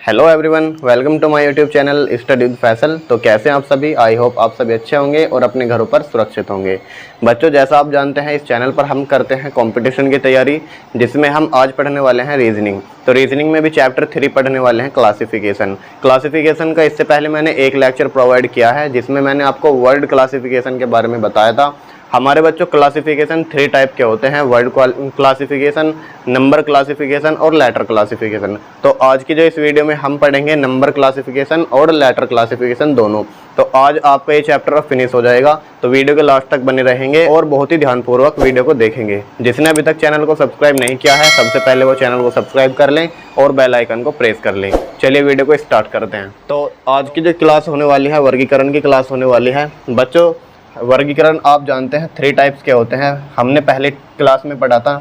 Hello everyone, welcome to my YouTube channel study with Faisal. तो कैसे हैं आप सभी? आई होप आप सभी अच्छे होंगे और अपने घरों पर सुरक्षित होंगे। बच्चों, जैसा आप जानते हैं, इस चैनल पर हम करते हैं कंपटीशन की तैयारी, जिसमें हम आज पढ़ने वाले हैं रीजनिंग। तो रीजनिंग में भी चैप्टर 3 पढ़ने वाले हैं, क्लासिफिकेशन का। इससे पहले मैंने एक लेक्चर प्रोवाइड किया है जिसमें मैंने आपको वर्ड क्लासिफिकेशन के बारे में बताया था। हमारे बच्चों, क्लासिफिकेशन 3 टाइप के होते हैं: वर्ड क्लासिफिकेशन, नंबर क्लासिफिकेशन और लेटर क्लासिफिकेशन। तो आज की जो इस वीडियो में हम पढ़ेंगे नंबर क्लासिफिकेशन और लेटर क्लासिफिकेशन दोनों। तो आज आपका ये चैप्टर फिनिश हो जाएगा। तो वीडियो के लास्ट तक बने रहेंगे और बहुत ही ध्यानपूर्वक वीडियो को देखेंगे। जिसने अभी तक चैनल को सब्सक्राइब नहीं किया है, सबसे पहले वो चैनल को सब्सक्राइब कर लें और बेल आइकन को प्रेस कर लें। चलिए वीडियो को स्टार्ट करते हैं। तो आज की जो क्लास होने वाली है, वर्गीकरण की क्लास होने वाली है। बच्चों, वर्गीकरण आप जानते हैं 3 टाइप्स के होते हैं। हमने पहले क्लास में पढ़ा था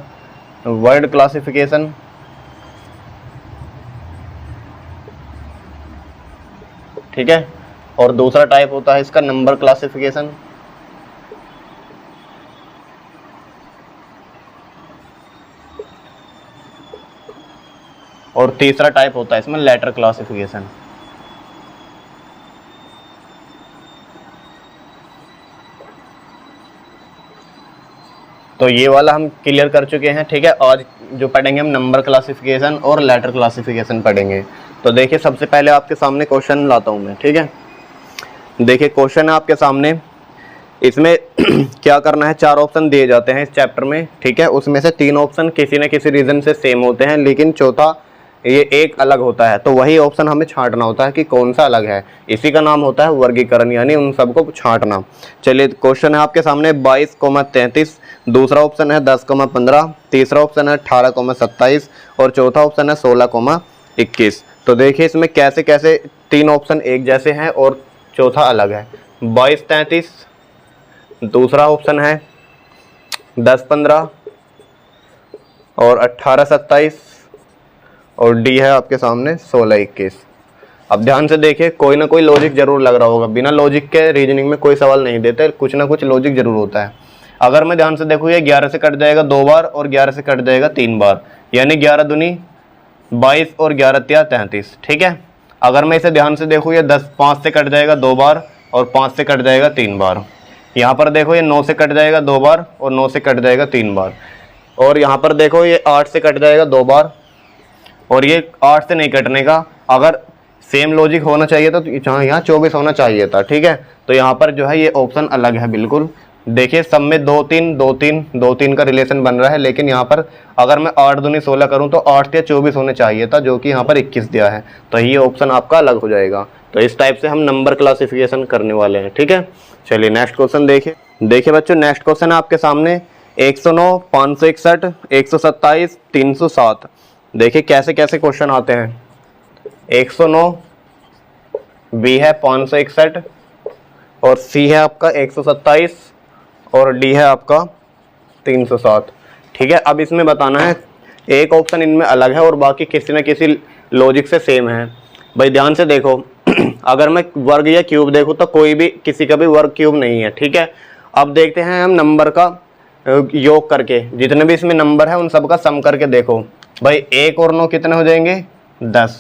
वर्ड क्लासिफिकेशन, ठीक है, और दूसरा टाइप होता है इसका नंबर क्लासिफिकेशन, और तीसरा टाइप होता है इसमें लेटर क्लासिफिकेशन। तो ये वाला हम क्लियर कर चुके हैं, ठीक है। आज जो पढ़ेंगे हम नंबर क्लासिफिकेशन और लेटर क्लासिफिकेशन पढ़ेंगे। तो देखिए, सबसे पहले आपके सामने क्वेश्चन लाता हूँ मैं, ठीक है। देखिए, क्वेश्चन है आपके सामने। इसमें क्या करना है, 4 ऑप्शन दिए जाते हैं इस चैप्टर में, ठीक है। उसमें से 3 ऑप्शन किसी न किसी रीजन से सेम होते हैं, लेकिन चौथा ये एक अलग होता है। तो वही ऑप्शन हमें छांटना होता है कि कौन सा अलग है। इसी का नाम होता है वर्गीकरण, यानी उन सबको छांटना। चलिए, क्वेश्चन है आपके सामने 22,33, दूसरा ऑप्शन है 10,15, तीसरा ऑप्शन है 18,27 और चौथा ऑप्शन है 16,21। तो देखिए, इसमें कैसे कैसे 3 ऑप्शन एक जैसे हैं और चौथा अलग है। 22,33, दूसरा ऑप्शन है 10,15 और 18,27 और डी है आपके सामने 16,21। अब ध्यान से देखिए, कोई ना कोई लॉजिक जरूर लग रहा होगा। बिना लॉजिक के रीजनिंग में कोई सवाल नहीं देते, कुछ ना कुछ लॉजिक जरूर होता है। अगर मैं ध्यान से देखूँ, ये 11 से कट जाएगा 2 बार और 11 से कट जाएगा 3 बार, यानी 11 दूनी 22 और 11 तिया 33, ठीक है। अगर मैं इसे ध्यान से देखूँ, ये 5 से कट जाएगा 2 बार और 5 से कट जाएगा 3 बार। यहाँ पर देखो, ये 9 से कट जाएगा 2 बार और 9 से कट जाएगा 3 बार। और यहाँ पर देखो, ये 8 से कट जाएगा 2 बार और ये 8 से नहीं कटने का। अगर सेम लॉजिक होना चाहिए था तो यहाँ 24 होना चाहिए था, ठीक है। तो यहाँ पर जो है ये ऑप्शन अलग है बिल्कुल। देखिए, सब में 2 3 2 3 2 3 का रिलेशन बन रहा है, लेकिन यहाँ पर अगर मैं 8 दूनी 16 करूँ तो 8 या 24 होने चाहिए था, जो कि यहाँ पर 21 दिया है। तो ये ऑप्शन आपका अलग हो जाएगा। तो इस टाइप से हम नंबर क्लासिफिकेशन करने वाले हैं, ठीक है। चलिए नेक्स्ट क्वेश्चन देखिए बच्चों, नेक्स्ट क्वेश्चन है आपके सामने 109, 561, 127, 307। देखिए कैसे कैसे क्वेश्चन आते हैं। 109, बी है 561 और सी है आपका 127 और डी है आपका 307, ठीक है। अब इसमें बताना है, एक ऑप्शन इनमें अलग है और बाकी किसी न किसी लॉजिक से सेम है। भाई ध्यान से देखो, अगर मैं वर्ग या क्यूब देखूँ तो कोई भी किसी का भी वर्ग क्यूब नहीं है, ठीक है। अब देखते हैं हम नंबर का योग करके, जितने भी इसमें नंबर है उन सब का सम करके देखो। भाई 1 और 9 कितने हो जाएंगे? 10।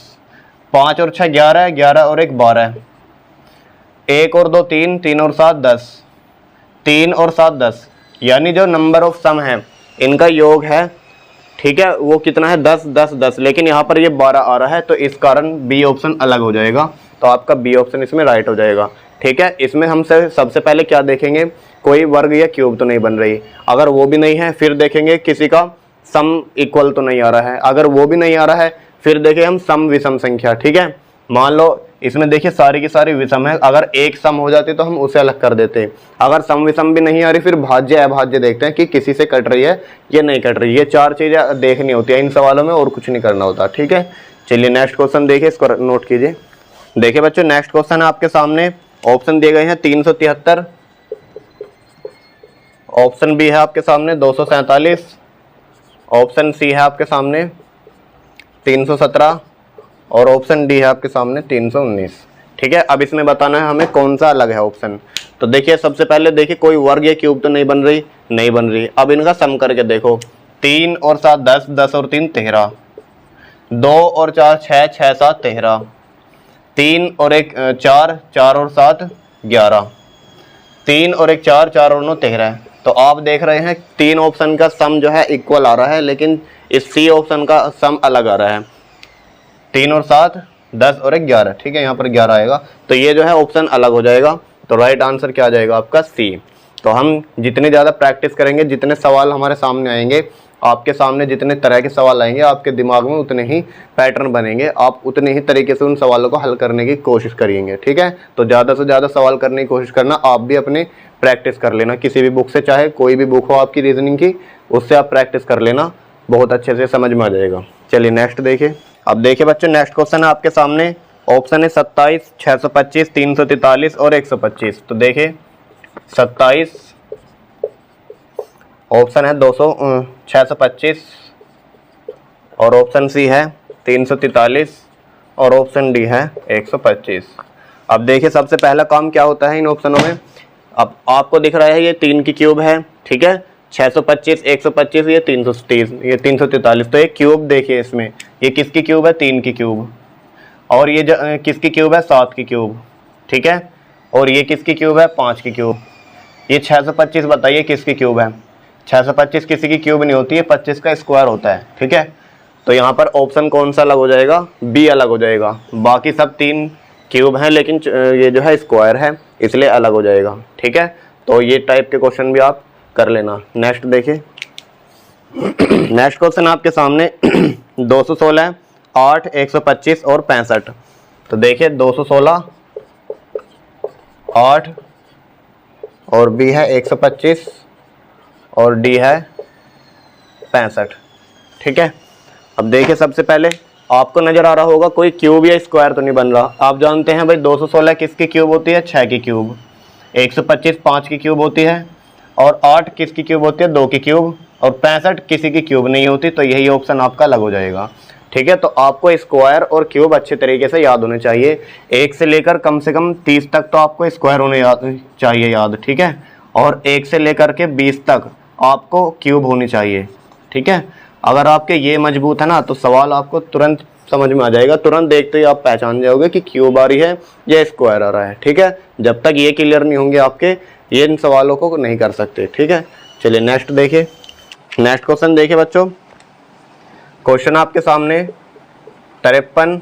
5 और 6 11, 11 और 1 12। 1 और 2 3, 3 और 7 10, 3 और 7 10, यानी जो नंबर ऑफ सम है इनका योग है, ठीक है, वो कितना है? 10 10 10। लेकिन यहाँ पर ये 12 आ रहा है, तो इस कारण बी ऑप्शन अलग हो जाएगा। तो आपका बी ऑप्शन इसमें राइट हो जाएगा, ठीक है। इसमें हम सबसे पहले क्या देखेंगे, कोई वर्ग या क्यूब तो नहीं बन रही। अगर वो भी नहीं है, फिर देखेंगे किसी का सम इक्वल तो नहीं आ रहा है। अगर वो भी नहीं आ रहा है, फिर देखें हम सम विषम संख्या, ठीक है। मान लो इसमें देखिए सारी की सारी विषम है, अगर एक सम हो जाती तो हम उसे अलग कर देते। अगर सम विषम भी नहीं आ रही, फिर भाज्य अभाज्य देखते हैं कि किसी से कट रही है या नहीं कट रही है। ये 4 चीजें देखनी होती है इन सवालों में, और कुछ नहीं करना होता, ठीक है। चलिए नेक्स्ट क्वेश्चन देखिए, इसको नोट कीजिए। देखिए बच्चों, नेक्स्ट क्वेश्चन है आपके सामने। ऑप्शन दिए गए हैं 373, ऑप्शन बी है आपके सामने 247, ऑप्शन सी है आपके सामने 317 और ऑप्शन डी है आपके सामने 319, ठीक है। अब इसमें बताना है हमें कौन सा अलग है ऑप्शन। तो देखिए, सबसे पहले देखिए, कोई वर्ग या क्यूब तो नहीं बन रही। अब इनका सम करके देखो, 3 और 7 10, 10 और 3 13, 2 और 4 6, 6 7 13, 3 और 1 4, 4 और 7 11, 3 और 1 4, 4 और 9 13 है। तो आप देख रहे हैं 3 ऑप्शन का सम जो है इक्वल आ रहा है, लेकिन इस सी ऑप्शन का सम अलग आ रहा है। 3 और 7 10 और 1 11, ठीक है, यहाँ पर 11 आएगा, तो ये जो है ऑप्शन अलग हो जाएगा। तो राइट आंसर क्या आ जाएगा आपका सी। तो हम जितनी ज़्यादा प्रैक्टिस करेंगे, जितने सवाल हमारे सामने आएंगे, आपके सामने जितने तरह के सवाल आएंगे, आपके दिमाग में उतने ही पैटर्न बनेंगे, आप उतने ही तरीके से उन सवालों को हल करने की कोशिश करेंगे, ठीक है। तो ज़्यादा से ज़्यादा सवाल करने की कोशिश करना, आप भी अपनी प्रैक्टिस कर लेना किसी भी बुक से, चाहे कोई भी बुक हो आपकी रीजनिंग की, उससे आप प्रैक्टिस कर लेना, बहुत अच्छे से समझ में आ जाएगा। चलिए नेक्स्ट देखिए। अब देखिए बच्चों, नेक्स्ट क्वेश्चन है आपके सामने, ऑप्शन है 27, 625, 343 और 125। तो देखिए 27, ऑप्शन है 625 और ऑप्शन सी है 343 और ऑप्शन डी है 125। अब देखिए सबसे पहला काम क्या होता है इन ऑप्शनों में। अब आपको दिख रहा है ये 3 की क्यूब है, ठीक है, 625, 125, ये 330, ये 343। तो एक क्यूब देखिए इसमें, ये किसकी क्यूब है, 3 की क्यूब, और ये किसकी क्यूब है, 7 की क्यूब, ठीक है, और ये किसकी क्यूब है, 5 की क्यूब। ये 625 बताइए किसकी क्यूब है। 625 किसी की क्यूब नहीं होती है, 25 का स्क्वायर होता है, ठीक है। तो यहाँ पर ऑप्शन कौन सा अलग हो जाएगा, बी अलग हो जाएगा। बाकी सब 3 क्यूब हैं, लेकिन ये जो है स्क्वायर है, इसलिए अलग हो जाएगा, ठीक है। तो ये टाइप के क्वेश्चन भी आप कर लेना। नेक्स्ट देखिए, नेक्स्ट क्वेश्चन आपके सामने 216, 8, 125 और 65। तो देखिए 216, 8 और बी है 125 और डी है 65, ठीक है। अब देखिए सबसे पहले आपको नजर आ रहा होगा कोई क्यूब या स्क्वायर तो नहीं बन रहा। आप जानते हैं भाई 216 किसकी क्यूब होती है, 6 की क्यूब, 125 5 की क्यूब होती है, और 8 किसकी क्यूब होती है, 2 की क्यूब, और 65 किसी की क्यूब नहीं होती। तो यही ऑप्शन आपका अलग हो जाएगा, ठीक है। तो आपको स्क्वायर और क्यूब अच्छे तरीके से याद होने चाहिए। 1 से लेकर कम से कम 30 तक तो आपको स्क्वायर होने चाहिए याद, ठीक है, और 1 से लेकर के 20 तक आपको क्यूब होनी चाहिए, ठीक है। अगर आपके ये मजबूत है ना, तो सवाल आपको तुरंत समझ में आ जाएगा, तुरंत देखते ही आप पहचान जाओगे कि क्यूब आ रही है या स्क्वायर आ रहा है, ठीक है। जब तक ये क्लियर नहीं होंगे आपके, ये इन सवालों को नहीं कर सकते, ठीक है। चलिए नेक्स्ट देखिए। नेक्स्ट क्वेश्चन देखिए बच्चों, क्वेश्चन आपके सामने 53,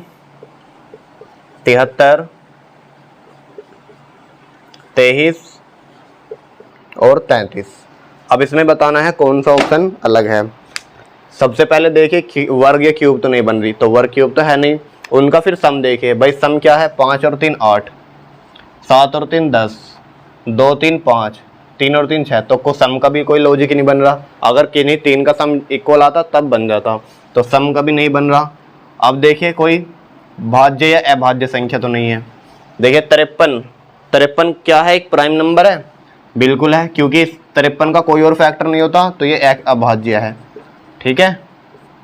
73, 23 और 33। अब इसमें बताना है कौन सा ऑप्शन अलग है। सबसे पहले देखिए वर्ग या क्यूब तो नहीं बन रही, तो वर्ग क्यूब तो है नहीं उनका। फिर सम देखिए भाई, सम क्या है, 5 और 3 8, 7 और 3 10, 2 3 5, 3 और 3 6। तो को सम का भी कोई लॉजिक नहीं बन रहा। अगर किन्हीं 3 का सम इक्वल आता तब बन जाता, तो सम का भी नहीं बन रहा। अब देखिए कोई भाज्य या अभाज्य संख्या तो नहीं है। देखिए 53 क्या है, एक प्राइम नंबर है, बिल्कुल है, क्योंकि 53 का कोई और फैक्टर नहीं होता, तो ये एक अभाज्य है, ठीक है।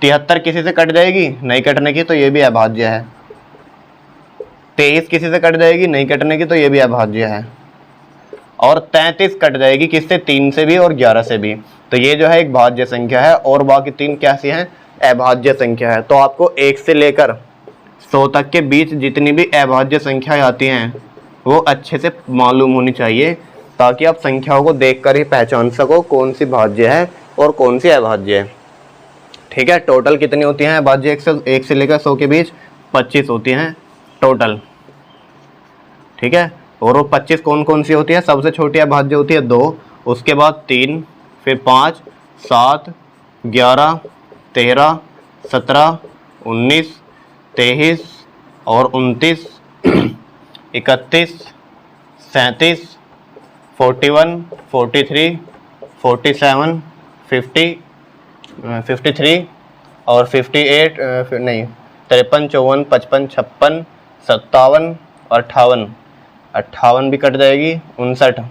73 किसी से कट जाएगी, नहीं कटने की, तो ये भी अभाज्य है। 23 किसी से कट जाएगी, नहीं कटने की, तो ये भी अभाज्य है। और 33 कट जाएगी किससे, 3 से भी और 11 से भी, तो ये जो है एक भाज्य संख्या है, और बाकी 3 कैसी हैं, अभाज्य संख्या है। तो आपको 1 से लेकर 100 तक के बीच जितनी भी अभाज्य संख्याएं आती हैं वो अच्छे से मालूम होनी चाहिए, ताकि आप संख्याओं को देखकर ही पहचान सको कौन सी भाज्य है और कौन सी अभाज्य है, ठीक है। टोटल कितनी होती हैं अभाज्य, 1 से लेकर 100 के बीच 25 होती हैं टोटल, ठीक है। और वो 25 कौन कौन सी होती है, सबसे छोटी अभाज्य होती है 2, उसके बाद 3, फिर 5, 7, 11, 13, 17, 19, 23 और 29, 31, 37, 41, 43, 47, 50, 53 और 58, नहीं 53, 54, 55, 56, 57 और 58 भी कट जाएगी, 59,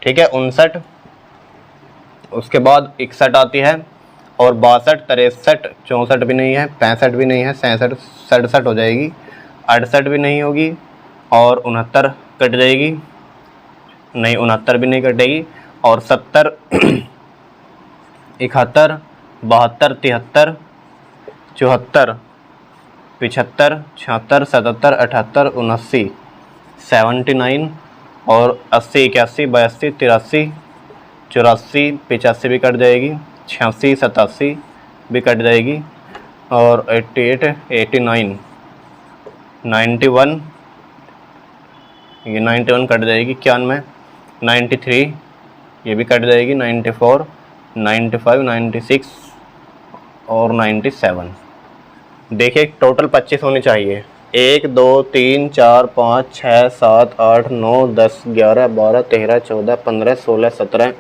ठीक है, 59। उसके बाद 61 आती है, और 62, 63, 64 भी नहीं है, 65 भी नहीं है, 66, 67 हो जाएगी, 68 भी नहीं होगी, और 69 कट जाएगी, नहीं 69 भी नहीं कटेगी, और 70, 71, 72, 73, 74, 75, 76, 77, 78, 79, 79 और 80, 81, 82, 83, 84, 85 भी कट जाएगी, 86, 87 भी कट जाएगी और 88, 89, 91, ये 91 कट जाएगी, 91, 93 ये भी कट जाएगी, 94, 95, 96 और 97। देखिए टोटल 25 होनी चाहिए। 1, 2, 3, 4, 5, 6, 7, 8, 9, 10, 11, 12, 13, 14, 15, 16, 17,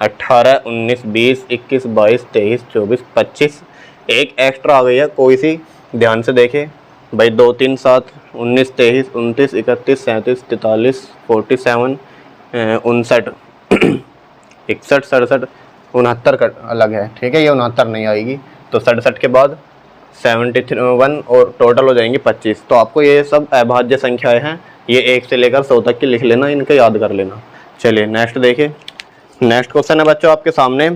18, 19, 20, 21, 22, 23, 24, 25। एक एक्स्ट्रा आ गई है कोई सी, ध्यान से देखें भाई। 2, 3, 7, 19, 23, 29, 31, 37, 43, 47, 59, 61, 67, 69 का अलग है, ठीक है। ये 69 नहीं आएगी, तो 67 के बाद 71 और टोटल हो जाएंगी 25। तो आपको ये सब अभाज्य संख्याएं हैं, ये 1 से लेकर 100 तक की लिख लेना, इनका याद कर लेना। चलिए नेक्स्ट देखिए। नेक्स्ट क्वेश्चन है बच्चों आपके सामने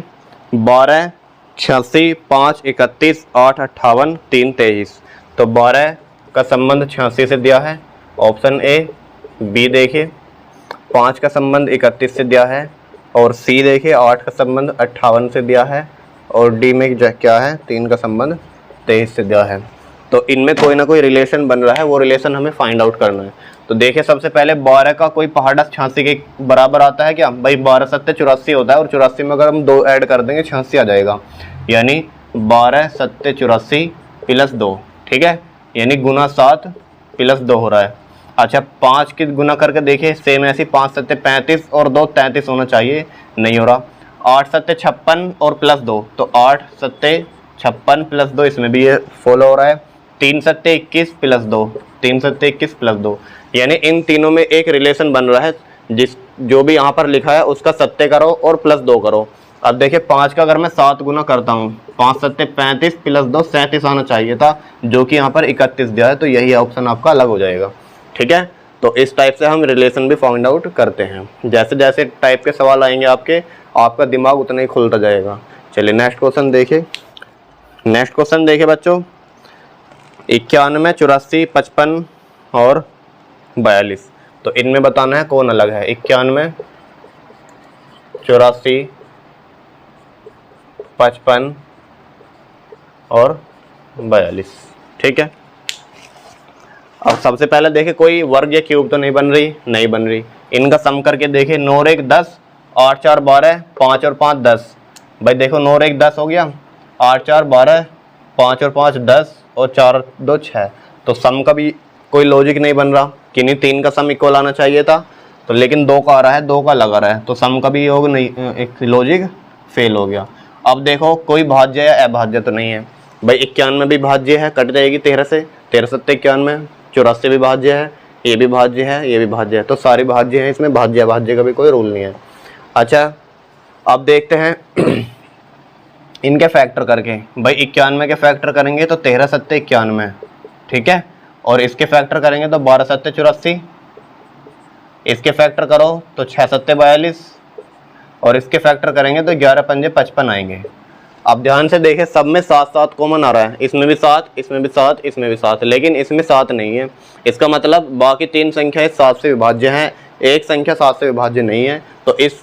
12, 86, 5, 31, 8, 58, 3, 23। तो 12 का संबंध 86 से दिया है, ऑप्शन ए। बी देखिए 5 का संबंध 31 से दिया है, और सी देखिए 8 का संबंध 58 से दिया है, और डी में क्या है 3 का संबंध 23 से दिया है। तो इनमें कोई ना कोई रिलेशन बन रहा है, वो रिलेशन हमें फाइंड आउट करना है। तो देखिए सबसे पहले 12 का कोई पहाड़ा 86 के बराबर आता है क्या भाई? 12 सत्ते 84 होता है, और 84 में अगर हम 2 ऐड कर देंगे 86 आ जाएगा, यानी 12 सत्ते 84 प्लस 2, ठीक है, यानी गुना 7 प्लस 2 हो रहा है। अच्छा 5 की गुना करके देखिए, सेम ऐसी 5 सत्ते 35 और 2 33 होना चाहिए, नहीं हो रहा। 8 सत्ते 56 और प्लस 2, तो 8 सत्ते 56 प्लस 2, इसमें भी ये फॉलो हो रहा है। 3 सत्ते 21 प्लस 2, 3 सत्ते 21 प्लस 2, यानी इन तीनों में एक रिलेशन बन रहा है। जो भी यहाँ पर लिखा है उसका सत्ते करो और प्लस 2 करो। अब देखिए 5 का अगर मैं 7 गुना करता हूँ, 5 सत्ते 35 प्लस 2 37 आना चाहिए था, जो कि यहाँ पर 31 दिया है, तो यही ऑप्शन आपका अलग हो जाएगा, ठीक है। तो इस टाइप से हम रिलेशन भी फाइंड आउट करते हैं। जैसे जैसे टाइप के सवाल आएंगे आपके, आपका दिमाग उतना ही खुलता जाएगा। चलिए नेक्स्ट क्वेश्चन देखिए। नेक्स्ट क्वेश्चन देखिए बच्चों 91, 84, 55 और 42। तो इनमें बताना है कौन अलग है। 91, 84, 55 और 42, ठीक है। अब सबसे पहले देखें कोई वर्ग या क्यूब तो नहीं बन रही। इनका सम करके देखें, 9 और 1 10, 8 4 12, 5 और 5 10। भाई देखो 9 और 1 10 हो गया, 8 4 12, 5 और 5 10 और 4 2 6। तो सम का भी कोई लॉजिक नहीं बन रहा, किन्हीं 3 का सम इक्वल आना चाहिए था, तो लेकिन 2 का आ रहा है, 2 का लगा रहा है, तो सम का भी योग नहीं, एक लॉजिक फेल हो गया। अब देखो कोई भाज्य या अभाज्य तो नहीं है। भाई 91 भी भाज्य है, कट जाएगी 13 से, 13 सत्ते 91, 84 भी भाज्य है, ये भी भाज्य है, ये भी भाज्य है, तो सारी भाज्य हैं, इसमें भाज्य अभाज्य का भी कोई रूल नहीं है। अच्छा अब देखते हैं इनके फैक्टर करके। भाई 91 के फैक्टर करेंगे तो 13 सत्ते 91, ठीक है, और इसके फैक्टर करेंगे तो 12 सत्ते 84, इसके फैक्टर करो तो 6 सत्ते 42, और इसके फैक्टर करेंगे तो 11 पंजे 55 आएंगे। अब ध्यान से देखें, सब में 7 7 कॉमन आ रहा है, इसमें भी 7, इसमें भी 7, इसमें भी 7, लेकिन इसमें 7 नहीं है। इसका मतलब बाकी 3 संख्याएं 7 से विभाज्य हैं, एक संख्या 7 से विभाज्य नहीं है, तो इस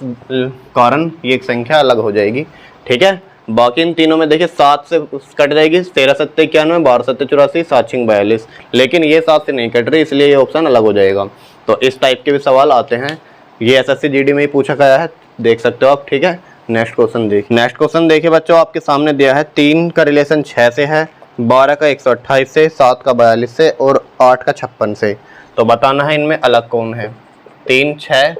कारण ये एक संख्या अलग हो जाएगी, ठीक है। बाकी इन तीनों में देखिए 7 से कट जाएगी, 13 सत्ते 91, 12 सत्ते 84, 7 6 42, लेकिन ये 7 से नहीं कट रही, इसलिए ये ऑप्शन अलग हो जाएगा। तो इस टाइप के भी सवाल आते हैं, ये SSC GD में ही पूछा गया है, देख सकते हो आप, ठीक है। नेक्स्ट क्वेश्चन देखिए बच्चों, आपके सामने दिया है 3 का रिलेशन 6 से है, 12 का 128 से, 7 का 42 से और 8 का 56 से। तो बताना है इनमें अलग कौन है। 3 6,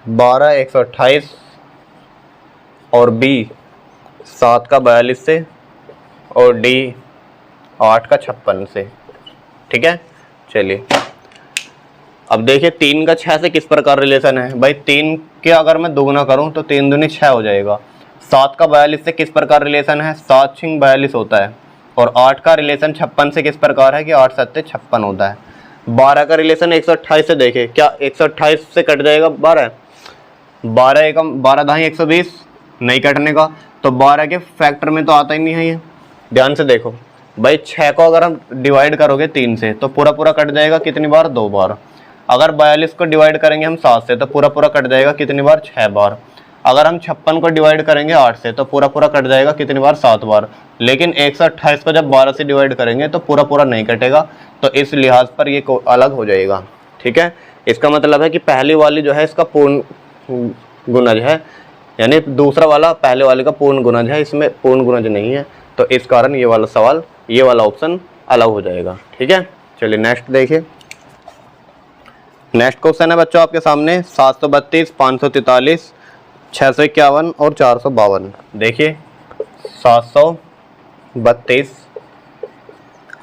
12 128 और B 7 का 42 से और D 8 का 56 से, ठीक है। चलिए अब देखिए 3 का 6 से किस प्रकार रिलेशन है। भाई 3 के अगर मैं दोगुना करूं तो 3 दूनी 6 हो जाएगा। 7 का 42 से किस प्रकार रिलेशन है, 7 6 42 होता है, और 8 का रिलेशन 56 से किस प्रकार है कि 8 सत्ते 56 होता है। 12 का रिलेशन 128 से देखे, क्या 128 से कट जाएगा 12, 12 एकम 12 दाही 120, नहीं कटने का, तो 12 के फैक्टर में तो आता ही नहीं है ये, ध्यान से देखो भाई, 6 को अगर हम डिवाइड करोगे 3 से तो पूरा पूरा कट जाएगा कितनी बार, 2 बार। अगर 42 को डिवाइड करेंगे हम 7 से तो पूरा पूरा कट जाएगा कितनी बार, 6 बार। अगर हम 56 को डिवाइड करेंगे 8 से तो पूरा पूरा कट जाएगा कितनी बार, 7 बार। लेकिन 128 को जब 12 से डिवाइड करेंगे तो पूरा पूरा नहीं कटेगा, तो इस लिहाज पर ये अलग हो जाएगा। ठीक है, इसका मतलब है कि पहली वाली जो है इसका पूर्ण गुणज है, यानी दूसरा वाला पहले वाले का पूर्ण गुणज है, इसमें पूर्ण गुणज नहीं है, तो इस कारण ये वाला सवाल, ये वाला ऑप्शन अलग हो जाएगा। ठीक है, चलिए नेक्स्ट देखिए। नेक्स्ट क्वेश्चन है बच्चों आपके सामने 732, 543, 651 और 452। देखिए 732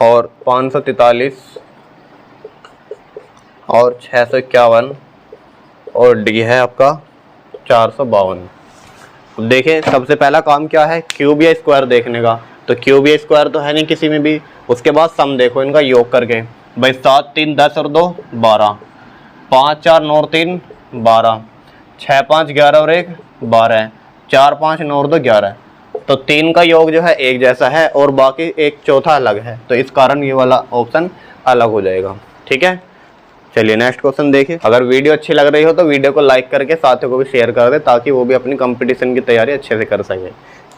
और 543 और 651 और डी है आपका 452। देखिए सबसे पहला काम क्या है, क्यूब या स्क्वायर देखने का। तो क्यूब या स्क्वायर तो है नहीं किसी में भी। उसके बाद सम देखो इनका योग करके, भाई 7 3 10 और 2 12, 5 4 9 और 3 12, 6 5 11 और 1 12, 4 5 9 और 2 11। तो 3 का योग जो है एक जैसा है और बाकी एक चौथा अलग है, तो इस कारण ये वाला ऑप्शन अलग हो जाएगा। ठीक है, चलिए नेक्स्ट क्वेश्चन देखिए। अगर वीडियो अच्छी लग रही हो तो वीडियो को लाइक करके साथियों को भी शेयर कर दे, ताकि वो भी अपनी कंपटीशन की तैयारी अच्छे से कर सके।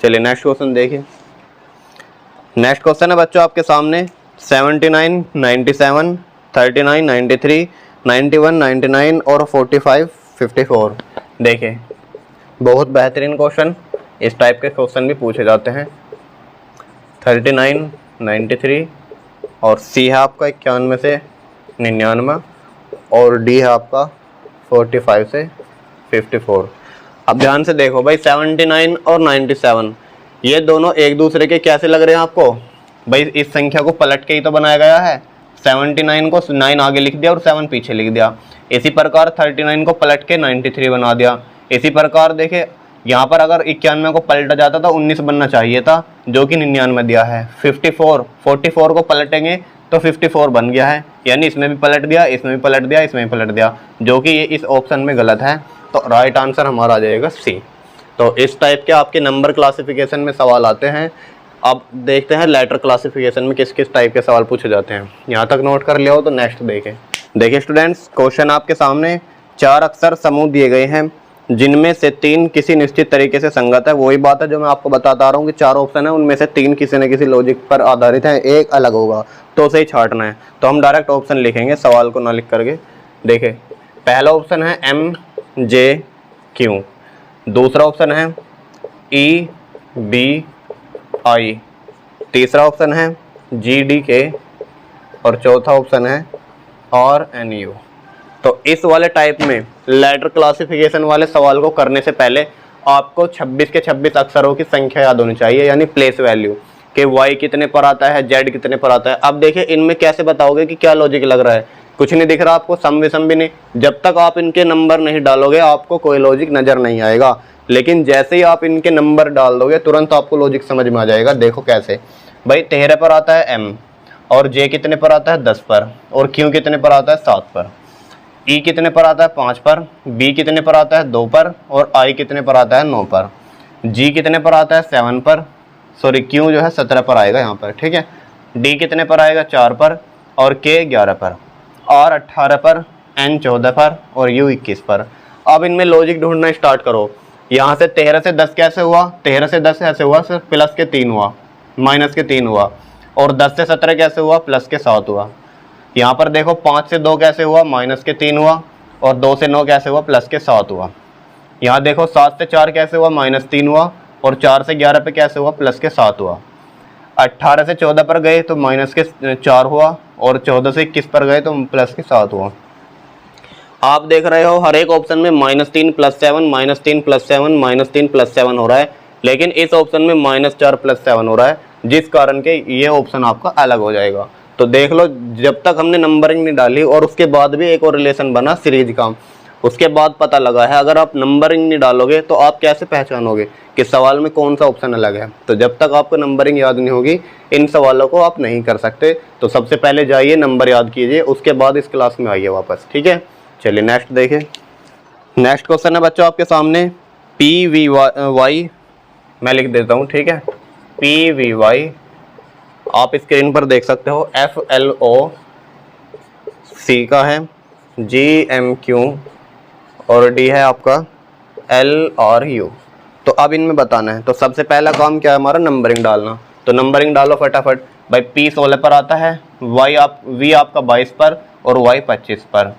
चलिए नेक्स्ट क्वेश्चन देखिए। नेक्स्ट क्वेश्चन है बच्चों आपके सामने 79, 97, 39, 93, 91, 99 और 45, 54। देखिए बहुत बेहतरीन क्वेश्चन, इस टाइप के क्वेश्चन भी पूछे जाते हैं। 39, 93 और सी है आपका 91 से 99 और डी है आपका 45 से 54। अब ध्यान से देखो भाई, 79 और 97 ये दोनों एक दूसरे के कैसे लग रहे हैं आपको, भाई इस संख्या को पलट के ही तो बनाया गया है। 79 को 9 आगे लिख दिया और 7 पीछे लिख दिया। इसी प्रकार 39 को पलट के 93 बना दिया। इसी प्रकार देखिए यहाँ पर अगर 91 को पलटा जाता तो 19 बनना चाहिए था, जो कि 99 दिया है। 44 को पलटेंगे तो 54 बन गया है, यानी इसमें भी पलट दिया, इसमें भी पलट दिया, इसमें भी पलट दिया, जो कि ये इस ऑप्शन में गलत है। तो राइट आंसर हमारा आ जाएगा सी। तो इस टाइप के आपके नंबर क्लासिफिकेशन में सवाल आते हैं। अब देखते हैं लेटर क्लासिफिकेशन में किस किस टाइप के सवाल पूछे जाते हैं। यहाँ तक नोट कर लिया हो तो नेक्स्ट देखें। देखिए स्टूडेंट्स, क्वेश्चन आपके सामने 4 अक्षर समूह दिए गए हैं, जिनमें से 3 किसी निश्चित तरीके से संगत है। वही बात है जो मैं आपको बताता रहा हूँ कि 4 ऑप्शन है, उनमें से 3 किसी न किसी लॉजिक पर आधारित है, एक अलग होगा, तो उसे ही छांटना है। तो हम डायरेक्ट ऑप्शन लिखेंगे, सवाल को ना लिख करके। देखिए पहला ऑप्शन है MJQ, दूसरा ऑप्शन है EBI, तीसरा ऑप्शन है GDK और चौथा ऑप्शन है RNU। तो इस वाले टाइप में लेटर क्लासिफिकेशन वाले सवाल को करने से पहले आपको 26 के 26 अक्षरों की संख्या याद होनी चाहिए, यानी प्लेस वैल्यू कि Y कितने पर आता है, Z कितने पर आता है। अब देखिए इनमें कैसे बताओगे कि क्या लॉजिक लग रहा है, कुछ नहीं दिख रहा आपको, सम विषम भी नहीं। जब तक आप इनके नंबर नहीं डालोगे आपको कोई लॉजिक नजर नहीं आएगा, लेकिन जैसे ही आप इनके नंबर डाल दोगे तुरंत आपको लॉजिक समझ में आ जाएगा। देखो कैसे, भाई 13 पर आता है M, और J कितने पर आता है 10 पर, और Q कितने पर आता है 7 पर, E कितने पर आता है 5 पर, B कितने पर आता है 2 पर, और I कितने पर आता है 9 पर, G कितने पर आता है 7 पर, सॉरी Q जो है 17 पर आएगा यहाँ पर, ठीक है। D कितने पर आएगा 4 पर, और K 11 पर, R 18 पर, N 14 पर, और U 21 पर। अब इनमें लॉजिक ढूंढना स्टार्ट करो। यहाँ से 13 से 10 कैसे हुआ, 13 से 10 ऐसे हुआ, सिर्फ प्लस के 3 हुआ, माइनस के 3 हुआ, और 10 से 17 कैसे हुआ, प्लस के 7 हुआ। यहाँ पर देखो 5 से 2 कैसे हुआ, माइनस के 3 हुआ, और 2 से 9 कैसे हुआ, प्लस के 7 हुआ। यहाँ देखो 7 से 4 कैसे हुआ, माइनस 3 हुआ, और 4 से 11 पे कैसे हुआ, प्लस के 7 हुआ। 18 से 14 पर गए तो माइनस के 4 हुआ, और 14 से 21 पर गए तो प्लस के 7 हुआ। आप देख रहे हो हर एक ऑप्शन में -3 + 7, -3 + 7, -3 + 7 हो रहा है, लेकिन इस ऑप्शन में -4 + 7 हो रहा है, जिस कारण के ये ऑप्शन आपका अलग हो जाएगा। तो देख लो, जब तक हमने नंबरिंग नहीं डाली और उसके बाद भी एक और रिलेशन बना सीरीज का, उसके बाद पता लगा है। अगर आप नंबरिंग नहीं डालोगे तो आप कैसे पहचानोगे कि सवाल में कौन सा ऑप्शन अलग है। तो जब तक आपको नंबरिंग याद नहीं होगी इन सवालों को आप नहीं कर सकते। तो सबसे पहले जाइए नंबर याद कीजिए, उसके बाद इस क्लास में आइए वापस, ठीक है। चलिए नेक्स्ट देखिए। नेक्स्ट क्वेश्चन है बच्चों आपके सामने PVY, मैं लिख देता हूँ, ठीक है। PVY आप स्क्रीन पर देख सकते हो FLOC का है, GMQ और D है आपका LRU। तो अब इनमें बताना है। तो सबसे पहला काम क्या है हमारा, नंबरिंग डालना। तो नंबरिंग डालो फटाफट भाई। P 16 पर आता है, V आपका 22 पर और Y 25 पर,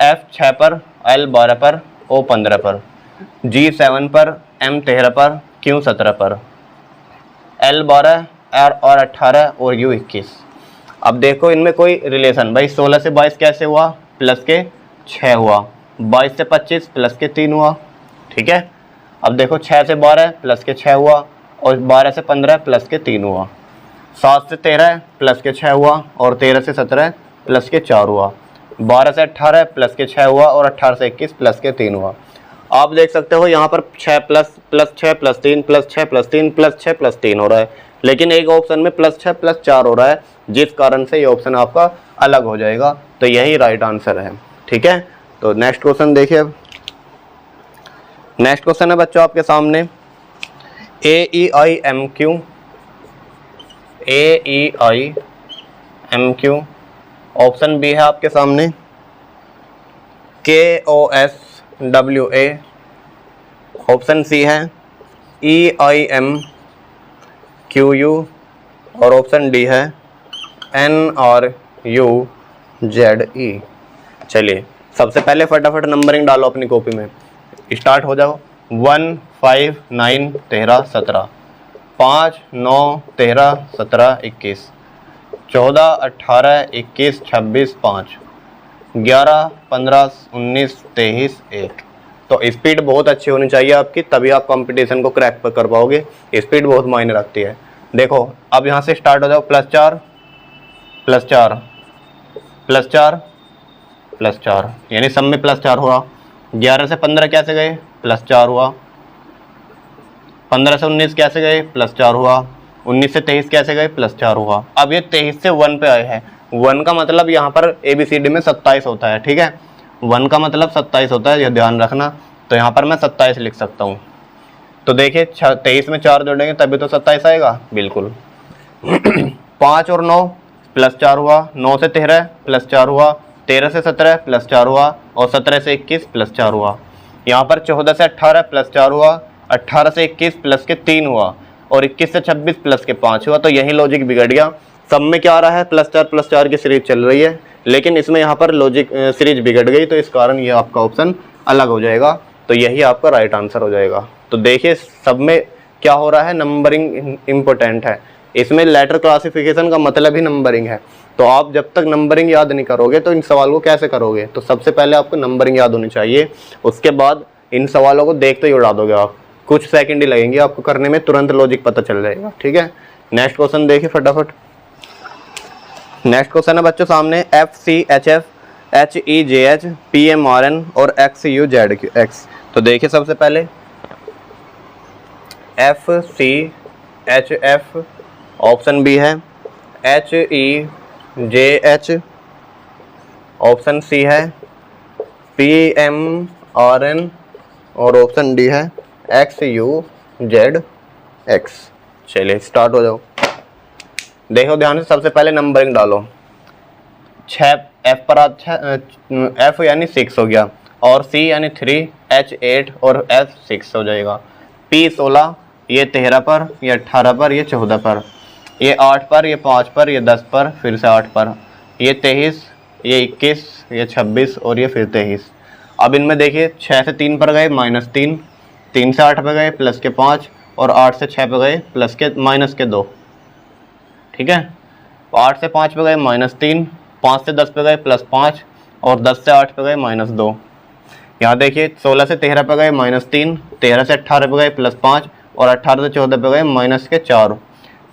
F 6 पर, L 12 पर, O 15 पर, G 7 पर, M 13 पर, Q 17 पर, L 12 और 18 और U 21। अब देखो इनमें कोई रिलेशन, भाई 16 से 22 कैसे हुआ, प्लस के 6 हुआ, 22 से 25 प्लस के 3 हुआ, ठीक है। अब देखो 6 से 12 प्लस के 6 हुआ और 12 से 15 प्लस के 3 हुआ, 7 से 13 प्लस के 6 हुआ और 13 से 17 प्लस के 4 हुआ, 12 से 18 प्लस के 6 हुआ और 18 से 21 प्लस के 3 हुआ। आप देख सकते हो यहाँ पर 6 plus 6 plus 3 plus 6 plus 3 plus 6 plus 3 हो रहा है, लेकिन एक ऑप्शन में प्लस 6 प्लस 4 हो रहा है, जिस कारण से ये ऑप्शन आपका अलग हो जाएगा। तो यही राइट आंसर है, ठीक है। तो नेक्स्ट क्वेश्चन देखिए। अब नेक्स्ट क्वेश्चन है बच्चों आपके सामने AEIMQ। ऑप्शन बी है आपके सामने KOSWA। ऑप्शन सी है EIMQU और ऑप्शन डी है NRUZE। चलिए सबसे पहले फटाफट नंबरिंग डालो अपनी कॉपी में, स्टार्ट हो जाओ। 1 5 9 13 17, 5 9 13 17 21, 14 18 21 26 5, 11 15 19 23 1। तो स्पीड बहुत अच्छी होनी चाहिए आपकी, तभी आप कंपटीशन को क्रैक कर पाओगे। स्पीड बहुत मायने रखती है। देखो अब यहाँ से स्टार्ट हो जाओ। +4 +4 +4 +4, यानी सब में +4 हुआ। 11 से 15 कैसे गए, +4 हुआ। 15 से 19 कैसे गए, +4 हुआ। 19 से 23 कैसे गए, +4 हुआ। अब ये 23 से 1 पे आए हैं। 1 का मतलब यहाँ पर ABCD में 27 होता है, ठीक है। 1 का मतलब 27 होता है, ये ध्यान रखना। तो यहाँ पर मैं 27 लिख सकता हूँ। तो देखिए 23 में 4 जोड़ेंगे तभी तो 27 आएगा, बिल्कुल। 5 और 9 +4 हुआ। 9 से 13 +4 हुआ। 13 से 17 +4 हुआ और 17 से 21 +4 हुआ। यहाँ पर 14 से 18 +4 हुआ। 18 से 21 प्लस के 3 हुआ और 21 से 26 प्लस के 5 हुआ। तो यही लॉजिक बिगड़ गया। सब में क्या आ रहा है, +4 की सीरीज चल रही है, लेकिन इसमें यहाँ पर लॉजिक सीरीज बिगड़ गई, तो इस कारण ये आपका ऑप्शन अलग हो जाएगा। तो यही आपका राइट आंसर हो जाएगा। तो देखिए सब में क्या हो रहा है, नंबरिंग इम्पोर्टेंट है। इसमें लेटर क्लासिफिकेशन का मतलब ही नंबरिंग है। तो आप जब तक नंबरिंग याद नहीं करोगे तो इन सवाल को कैसे करोगे। तो सबसे पहले आपको नंबरिंग याद होनी चाहिए, उसके बाद इन सवालों को देखते ही उड़ा दोगे आप। कुछ सेकंड ही लगेंगे आपको करने में, तुरंत लॉजिक पता चल जाएगा, ठीक है। नेक्स्ट क्वेश्चन देखिए फटाफट। नेक्स्ट क्वेश्चन है बच्चों सामने FCHF HEJH PMRN और XUZX। तो देखिए सबसे पहले FCHF, ऑप्शन बी है HEJH, ऑप्शन सी है PMRN और ऑप्शन डी है XUZX। चलिए स्टार्ट हो जाओ। देखो ध्यान से, सबसे पहले नंबरिंग डालो। 6 F पर F यानी 6 हो गया और C यानी 3, H 8 और F 6 हो जाएगा। P 16, ये 13 पर, ये 18 पर, ये 14 पर, ये 8 पर, ये 5 पर, ये 10 पर, फिर से 8 पर, ये 23, ये 21, ये 26 और ये फिर 23। अब इनमें देखिए 6 से 3 पर गए -3, 3 से 8 पर गए +5 और 8 से 6 पर गए -2, ठीक है। 8 से 5 पे गए -3, 5 से 10 पे गए +5 और 10 से 8 पे गए -2। यहाँ देखिए 16 से 13 पे गए -3, 13 से 18 पे गए +5 और 18 से 14 पे गए -4,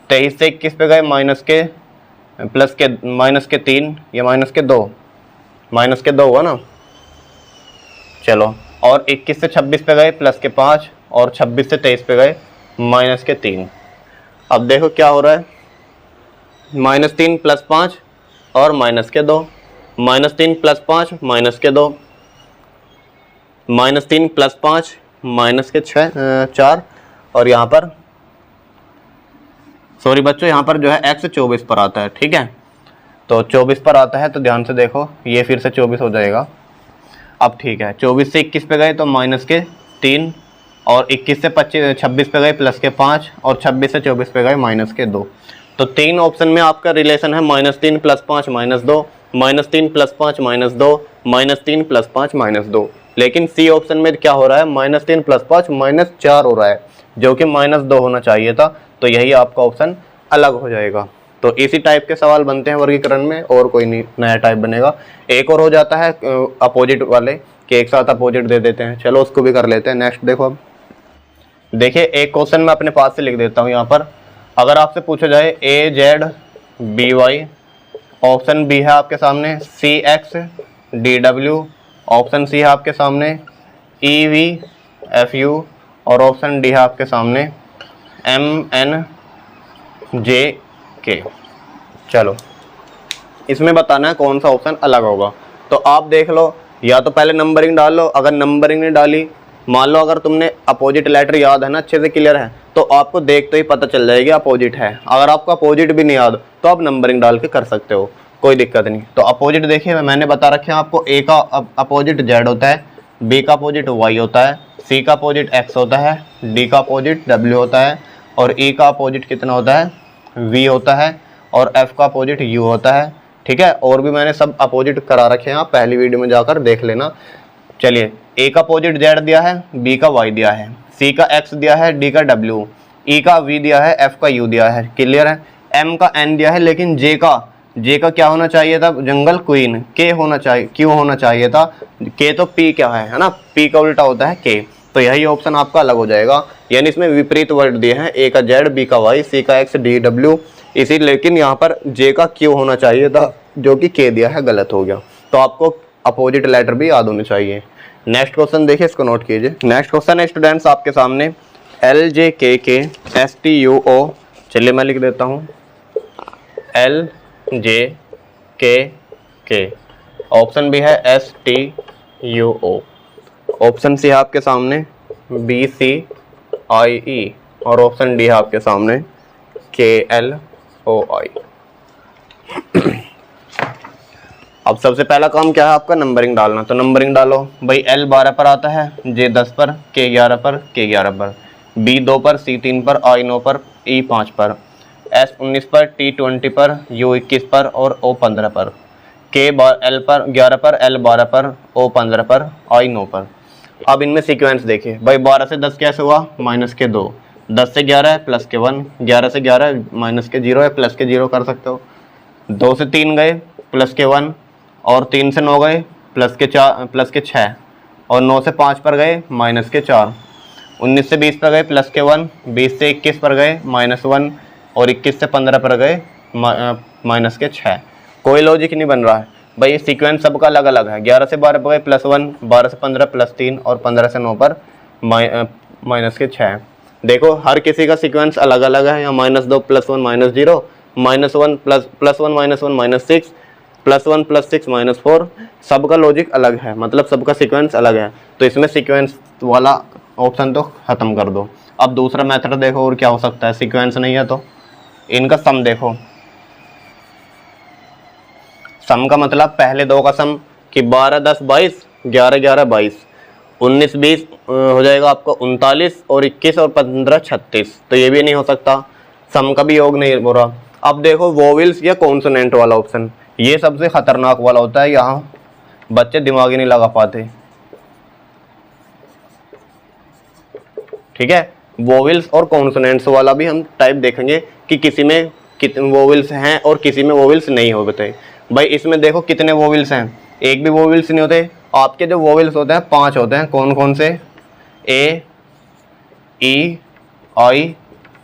23 से 21 पे गए -3, ये -2 हुआ ना। चलो, और 21 से 26 पे गए +5 और 26 से 23 पे गए -3। अब देखो क्या हो रहा है, -3 +5 और -2, -3 +5 -2, -3 +5 -4 और यहाँ पर सॉरी बच्चों, यहाँ पर जो है x 24 पर आता है, ठीक है। तो 24 पर आता है तो ध्यान से देखो, ये फिर से 24 हो जाएगा। अब ठीक है, 24 से 21 पे गए तो माइनस के 3, और 21 से 26 पे गए प्लस के 5, और 26 से 24 पे गए माइनस के 2। तो 3 ऑप्शन में आपका रिलेशन है -3 + 5 -2, -3 + 5 -2, -3 + 5 -2। लेकिन सी ऑप्शन में क्या हो रहा है, -3 + 5 -4 हो रहा है, जो कि -2 होना चाहिए था। तो यही आपका ऑप्शन अलग हो जाएगा। तो इसी टाइप के सवाल बनते हैं वर्गीकरण में, और कोई नहीं नया टाइप बनेगा। एक और हो जाता है अपोजिट वाले, कि एक साथ अपोजिट दे देते हैं। चलो उसको भी कर लेते हैं। नेक्स्ट देखो, अब देखिए एक क्वेश्चन मैं अपने पास से लिख देता हूँ यहाँ पर। अगर आपसे पूछा जाए AZ BY, ऑप्शन बी है आपके सामने CX DW, ऑप्शन सी है आपके सामने EV FU, और ऑप्शन डी है आपके सामने MNJK। चलो इसमें बताना है कौन सा ऑप्शन अलग होगा। तो आप देख लो, या तो पहले नंबरिंग डाल लो। अगर नंबरिंग नहीं डाली, मान लो अगर तुमने अपोजिट लेटर याद है ना, अच्छे से क्लियर है, तो आपको देखते ही पता चल जाएगी अपोजिट है। अगर आपको अपोजिट भी नहीं याद तो आप नंबरिंग डाल के कर सकते हो, कोई दिक्कत नहीं। तो अपोजिट देखिए मैंने बता रखे हैं आपको, ए का अपोजिट Z होता है, बी का अपोजिट Y होता है, सी का अपोजिट X होता है, डी का अपोजिट W होता है, और ई का अपोजिट कितना होता है, V होता है, और F का अपोजिट U होता है, ठीक है। और भी मैंने सब अपोजिट करा रखे हैं, आप पहली वीडियो में जाकर देख लेना। चलिए, ए का अपोजिट Z दिया है, बी का Y दिया है, सी का X दिया है, डी का W, ई का V दिया है, F का U दिया है, क्लियर है। M का N दिया है, लेकिन J का क्या होना चाहिए था, जंगल क्वीन K होना चाहिए, क्यों होना चाहिए था K, तो P क्या है ना, P का उल्टा होता है K। तो यही ऑप्शन आपका अलग हो जाएगा, यानी इसमें विपरीत वर्ड दिए हैं, ए का Z, बी का Y, सी का X, डी W, इसी, लेकिन यहाँ पर J का Q होना चाहिए था, जो कि K दिया है, गलत हो गया। तो आपको अपोजिट लेटर भी याद होने चाहिए। नेक्स्ट क्वेश्चन देखिए, इसको नोट कीजिए। नेक्स्ट क्वेश्चन है स्टूडेंट्स आपके सामने LJKK STUO। चलिए मैं लिख देता हूँ LJKK, ऑप्शन भी है STUO, ऑप्शन सी है आपके सामने BCIE, और ऑप्शन डी है आपके सामने KLOI। अब सबसे पहला काम क्या है आपका, नंबरिंग डालना। तो नंबरिंग डालो भाई, L 12 पर आता है, J 10 पर, K 11 पर, K 11 पर, B 2 पर, C 3 पर, I 9 पर, E 5 पर, S 19 पर, T 20 पर, U 21 पर, और O 15 पर, K L पर 11 पर, L 12 पर, O 15 पर, I 9 पर। अब इनमें सीक्वेंस देखिए भाई, 12 से 10 कैसे हुआ, -2, 10 से 11 है प्लस के 1, 11 से 11 -0 है, प्लस के 0 कर सकते हो। 2 से 3 गए प्लस के 1, और 3 से 9 गए प्लस के 6, और 9 से 5 पर गए -4, 19 से 20 पर गए प्लस के 1, 20 से 21 पर गए -1, और 21 से 15 पर गए -6। कोई लॉजिक नहीं बन रहा है भाई, सीक्वेंस सबका अलग अलग है। 11 से 12 पर गए +1, 12 से 15 +3, और 15 से 9 पर -6। देखो हर किसी का सीक्वेंस अलग अलग है, या -2 +1 -0, -1 +1 -1 -6, +1 +6 -4, सबका लॉजिक अलग है, मतलब सबका सीक्वेंस अलग है। तो इसमें सीक्वेंस वाला ऑप्शन तो खत्म कर दो। अब दूसरा मेथड देखो, और क्या हो सकता है, सीक्वेंस नहीं है तो इनका सम देखो। सम का मतलब पहले दो का सम, कि 12 10 22, 11 11 22, 19 20 हो जाएगा आपको 39, और 21 और 15 36। तो ये भी नहीं हो सकता, सम का भी योग नहीं हो रहा। अब देखो वोवेल्स या कॉन्सोनेंट वाला ऑप्शन, ये सबसे खतरनाक वाला होता है, यहाँ बच्चे दिमाग ही नहीं लगा पाते, ठीक है। वोवेल्स और कॉन्सोनेंट्स वाला भी हम टाइप देखेंगे, कि किसी में कितने वोवेल्स हैं और किसी में वोवेल्स नहीं होते। भाई इसमें देखो कितने वोवेल्स हैं, एक भी वोवेल्स नहीं होते। आपके जो वोवेल्स होते हैं 5 होते हैं, कौन कौन से, A E I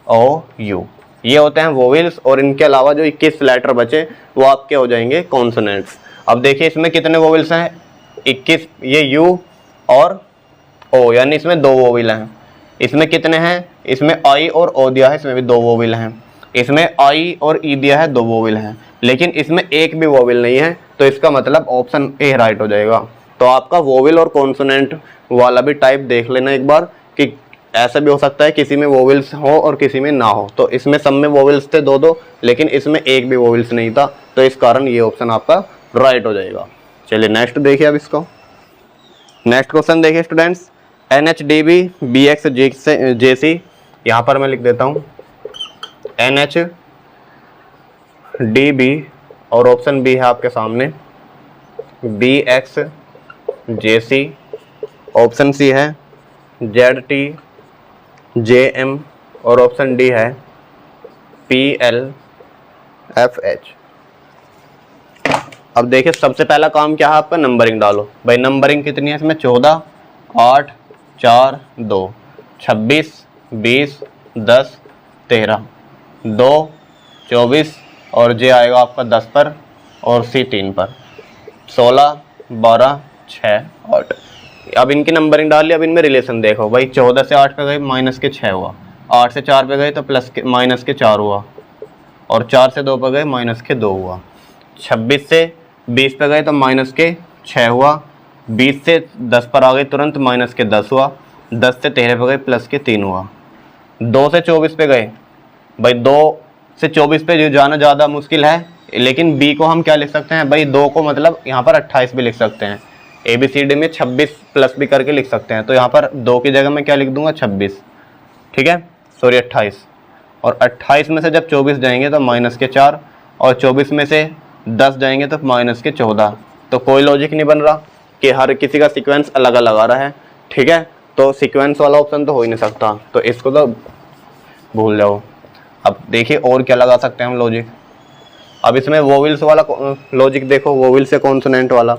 O U, ये होते हैं वोवेल्स, और इनके अलावा जो 21 लेटर बचे वो आपके हो जाएंगे कॉन्सोनेंट्स। अब देखिए इसमें कितने वोवेल्स हैं, 21, ये U और O, यानी इसमें 2 वोवेल हैं। इसमें कितने हैं, इसमें I और O दिया है, इसमें भी 2 वोवेल हैं। इसमें I और E दिया है, 2 वोवेल हैं, लेकिन इसमें एक भी वोवेल नहीं है। तो इसका मतलब ऑप्शन ए राइट हो जाएगा। तो आपका वोवेल और कॉन्सोनेंट वाला भी टाइप देख लेना एक बार, कि ऐसा भी हो सकता है किसी में वोवेल्स हो और किसी में ना हो। तो इसमें सब में वोवेल्स थे दो दो, लेकिन इसमें एक भी वोवेल्स नहीं था, तो इस कारण ये ऑप्शन आपका राइट हो जाएगा। चलिए नेक्स्ट देखिए अब इसको। नेक्स्ट क्वेश्चन देखिए स्टूडेंट्स, NHDB BXJC, यहाँ पर मैं लिख देता हूँ NHDB और ऑप्शन बी है आपके सामने BXJC, ऑप्शन सी है ZTJM और ऑप्शन डी है PLFH। अब देखिए सबसे पहला काम क्या है आपका, नंबरिंग डालो। भाई नंबरिंग कितनी है इसमें, 14, 8, 4, 2, 26, 20, 10, 13, 2, 24 और जे आएगा आपका 10 पर और सी 3 पर, 16, 12, 6, 8। अब इनकी नंबरिंग डाल ली। अब इनमें रिलेशन देखो भाई, 14 से 8 पे गए माइनस के 6 हुआ, 8 से 4 पे गए तो प्लस के माइनस के 4 हुआ, और 4 से 2 पे गए माइनस के 2 हुआ, 26 से 20 पे गए तो माइनस के 6 हुआ, 20 से 10 पर आ गए तुरंत माइनस के 10 हुआ, 10 से 13 पे गए प्लस के 3 हुआ, 2 से 24 पे गए। भाई 2 से 24 पे जो जाना ज़्यादा मुश्किल है, लेकिन बी को हम क्या लिख सकते हैं भाई, 2 को मतलब यहाँ पर 28 भी लिख सकते हैं। ABCD में 26 प्लस भी करके लिख सकते हैं, तो यहाँ पर 2 की जगह मैं क्या लिख दूंगा 26, ठीक है, सॉरी 28। और 28 में से जब 24 जाएंगे तो माइनस के 4, और 24 में से 10 जाएंगे तो माइनस के 14। तो कोई लॉजिक नहीं बन रहा कि हर किसी का सीक्वेंस अलग अलग आ रहा है, ठीक है। तो सीक्वेंस वाला ऑप्शन तो हो ही नहीं सकता, तो इसको तो भूल जाओ। अब देखिए और क्या लगा सकते हैं हम लॉजिक। अब इसमें वोवेल्स वाला लॉजिक देखो, वोवेल से कॉन्सोनेंट वाला।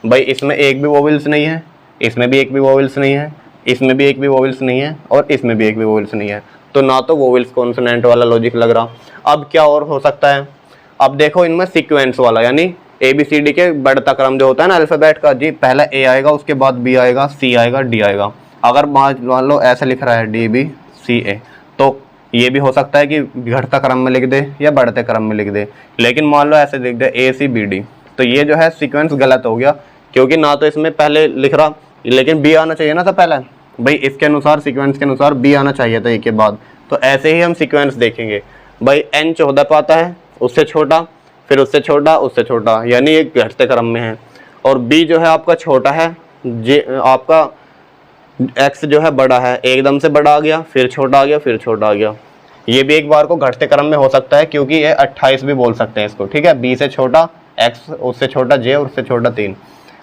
भाई इसमें एक भी वोवेल्स नहीं है, इसमें भी एक भी वोवेल्स नहीं है, इसमें भी एक भी वोवेल्स नहीं है, और इसमें भी एक भी वोवेल्स नहीं है, तो ना तो वोवेल्स कॉन्सोनेंट वाला लॉजिक लग रहा। अब क्या और हो सकता है, अब देखो इनमें सीक्वेंस वाला, यानी ABCD के बढ़ता क्रम जो होता है ना अल्फ़ाबेट का, जी पहला A आएगा, उसके बाद B आएगा, C आएगा, D आएगा। अगर मान लो ऐसा लिख रहा है DBCA, तो ये भी हो सकता है कि घटता क्रम में लिख दे या बढ़ते क्रम में लिख दे, लेकिन मान लो ऐसे लिख दे ACBD, तो ये जो है सीक्वेंस गलत हो गया, क्योंकि ना तो इसमें पहले लिख रहा, लेकिन B आना चाहिए ना था पहले। भाई इसके अनुसार सीक्वेंस के अनुसार B आना चाहिए था एक के बाद। तो ऐसे ही हम सीक्वेंस देखेंगे। भाई N 14 पे आता है, उससे छोटा, फिर उससे छोटा, उससे छोटा, यानी एक घटते क्रम में है। और B जो है आपका छोटा है, आपका X जो है बड़ा है, एकदम से बड़ा आ गया, फिर छोटा आ गया, फिर छोटा आ गया। ये भी एक बार को घटते क्रम में हो सकता है, क्योंकि ये 28 भी बोल सकते हैं इसको, ठीक है। B से छोटा X, उससे छोटा J और उससे छोटा 3।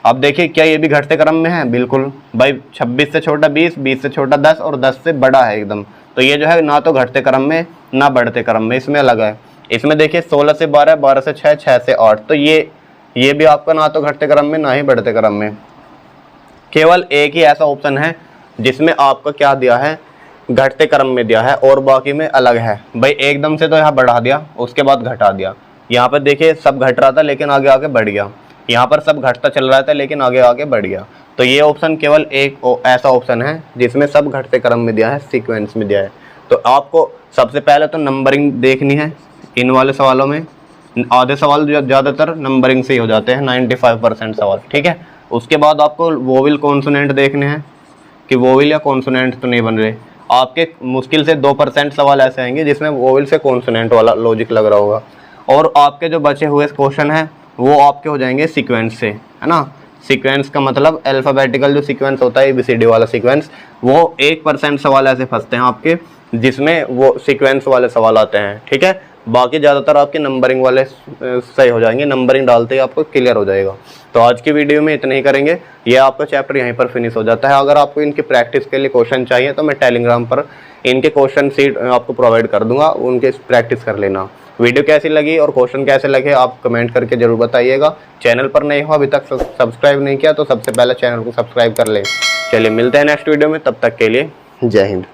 अब देखिए क्या ये भी घटते क्रम में है, बिल्कुल। भाई 26 से छोटा 20, 20 से छोटा 10 और 10 से बड़ा है एकदम, तो ये जो है ना तो घटते क्रम में ना बढ़ते क्रम में, इसमें अलग है। इसमें देखिए 16 से 12, 12 से 6, 6 से 8, तो ये भी आपका ना तो घटते क्रम में ना ही बढ़ते क्रम में। केवल एक ही ऐसा ऑप्शन है जिसमें आपका क्या दिया है, घटते क्रम में दिया है, और बाकी में अलग है। भाई एकदम से तो यहाँ बढ़ा दिया, उसके बाद घटा दिया। यहाँ पर देखिए सब घट रहा था लेकिन आगे आगे बढ़ गया, यहाँ पर सब घटता चल रहा था लेकिन आगे आगे बढ़ गया। तो ये ऑप्शन केवल एक ऐसा ऑप्शन है जिसमें सब घटते क्रम में दिया है, सीक्वेंस में दिया है। तो आपको सबसे पहले तो नंबरिंग देखनी है। इन वाले सवालों में आधे सवाल ज़्यादातर नंबरिंग से ही हो जाते हैं, 95% सवाल, ठीक है। उसके बाद आपको वोवेल कॉन्सोनेंट देखने हैं कि वोवेल या कॉन्सोनेंट तो नहीं बन रहे। आपके मुश्किल से 2% सवाल ऐसे आएंगे जिसमें वोवेल से कॉन्सोनेंट वाला लॉजिक लग रहा होगा, और आपके जो बचे हुए क्वेश्चन हैं वो आपके हो जाएंगे सीक्वेंस से, है ना। सीक्वेंस का मतलब अल्फ़ाबेटिकल जो सीक्वेंस होता है ABCD वाला सीक्वेंस, वो 1% सवाल ऐसे फंसते हैं आपके जिसमें वो सीक्वेंस वाले सवाल आते हैं, ठीक है। बाकी ज़्यादातर आपके नंबरिंग वाले सही हो जाएंगे, नंबरिंग डालते ही आपको क्लियर हो जाएगा। तो आज की वीडियो में इतना ही करेंगे, ये आपका चैप्टर यहीं पर फिनिश हो जाता है। अगर आपको इनकी प्रैक्टिस के लिए क्वेश्चन चाहिए तो मैं टेलीग्राम पर इनके क्वेश्चन सीट आपको प्रोवाइड कर दूंगा, उनके प्रैक्टिस कर लेना। वीडियो कैसी लगी और क्वेश्चन कैसे लगे आप कमेंट करके जरूर बताइएगा। चैनल पर नए हो, अभी तक सब्सक्राइब नहीं किया तो सबसे पहले चैनल को सब्सक्राइब कर लें। चलिए मिलते हैं नेक्स्ट वीडियो में, तब तक के लिए जय हिंद।